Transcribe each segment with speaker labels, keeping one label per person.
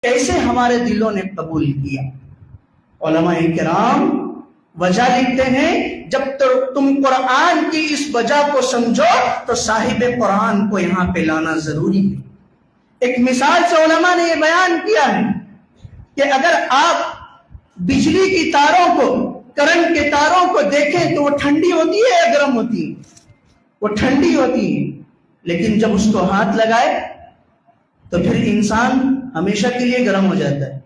Speaker 1: کیسے ہمارے دلوں نے قبول کیا؟ علماء کرام وجہ لکھتے ہیں جب تم قرآن کی اس وجہ کو سمجھو تو صاحب قرآن کو یہاں پہ لانا ضروری ہے۔ ایک مثال سے علماء نے یہ بیان کیا ہے کہ اگر آپ بجلی کی تاروں کو، کرنٹ کے تاروں کو دیکھیں تو وہ ٹھنڈی ہوتی ہے یا گرم ہوتی ہے؟ وہ ٹھنڈی ہوتی ہے، لیکن جب اس کو ہاتھ لگائے تو پھر انسان ہمیشہ کے لیے گرم ہو جاتا ہے،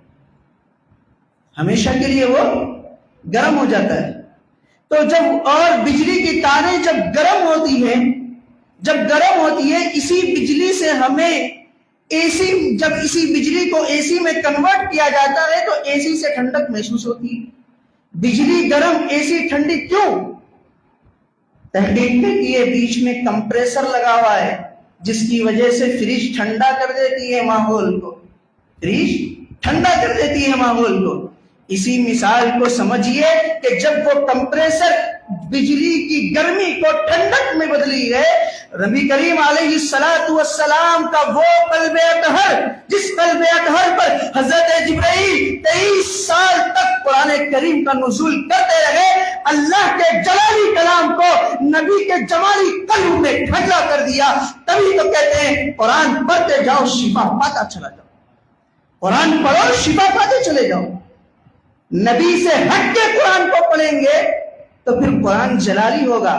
Speaker 1: ہمیشہ کے لیے وہ گرم ہو جاتا ہے۔ تو جب اور بجلی کی تاریں جب گرم ہوتی ہیں، اسی بجلی سے ہمیں جب اسی بجلی کو اے سی میں کنورٹ کیا جاتا ہے تو اے سی سے ٹھنڈک محسوس ہوتی ہے۔ بجلی گرم، اے سی ٹھنڈی، کیوں؟ تحقیق میں یہ بیچ میں کمپریسر لگا ہوا ہے جس کی وجہ سے فریج ٹھنڈا کر دیتی ہے ماحول کو، ماحول کو۔ اسی مثال کو سمجھیے کہ جب وہ کمپریسر بجلی کی گرمی کو ٹھنڈک میں بدلی ہے، نبی کریم علیہ السلام کا وہ قلب اطہر، جس قلب اطہر پر حضرت جبرائیل 23 سال تک قرآن کریم کا نزول کرتے رہے، اللہ کے جلالی کلام کو نبی کے جمالی قلب میں ڈھکلا کر دیا۔ تبھی تو کہتے ہیں قرآن پڑھتے جاؤ شفا پاتا چلا جاؤ، قرآن پڑھو شفا پاتے چلے جاؤ۔ نبی سے ہٹ کے قرآن کو پڑھیں گے تو پھر قرآن جلالی ہوگا۔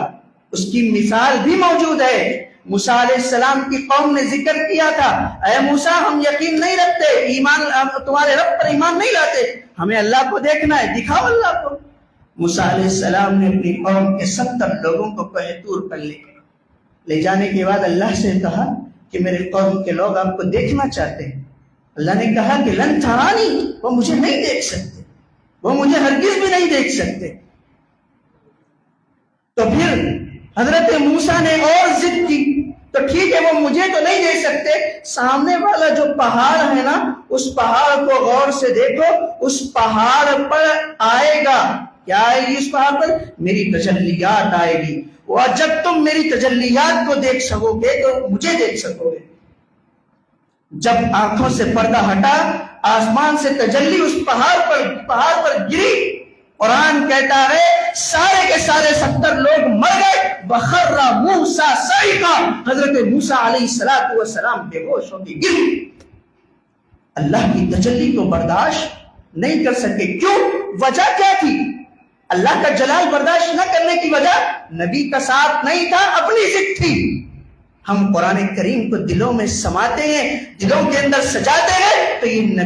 Speaker 1: اس کی مثال بھی موجود ہے۔ موسیٰ علیہ السلام کی قوم نے ذکر کیا تھا، اے موسیٰ ہم یقین نہیں رکھتے، تمہارے رب پر ایمان نہیں لاتے، ہمیں اللہ کو دیکھنا ہے، دکھاؤ اللہ کو۔ موسیٰ علیہ السلام نے اپنی قوم کے 70 لوگوں کو کوہ طور پر لے جانے کے بعد اللہ سے کہا کہ میرے قوم کے لوگ آپ کو دیکھنا چاہتے ہیں۔ اللہ نے کہا کہ لن ترانی، وہ مجھے نہیں دیکھ سکتے، وہ مجھے ہرگز بھی نہیں دیکھ سکتے۔ تو پھر حضرت موسیٰ نے اور ضد کی، تو ٹھیک ہے وہ مجھے تو نہیں دیکھ سکتے، سامنے والا جو پہاڑ ہے نا، اس پہاڑ کو غور سے دیکھو، اس پہاڑ پر آئے گا، کیا آئے گی اس پہاڑ پر؟ میری تجلیات آئے گی، اور جب تم میری تجلیات کو دیکھ سکو گے تو مجھے دیکھ سکو گے۔ جب آنکھوں سے پردہ ہٹا، آسمان سے تجلی اس پہاڑ پر گری، قرآن کہتا ہے سارے کے سارے 70 لوگ مر گئے۔ وَخَرَّ مُوسَىٰ صَعِقًا، حضرت موسیٰ علیہ السلام بے ہوش ہو کے گر گئے، اللہ کی تجلی کو برداشت نہیں کر سکے۔ کیوں؟ وجہ کیا تھی؟ اللہ کا جلال برداشت نہ کرنے کی وجہ نبی کا ساتھ نہیں تھا، اپنی ضد تھی۔ ہم قرآن کریم کو دلوں میں سماتے ہیں، دلوں کے اندر سجاتے ہیں، تو یہ نبی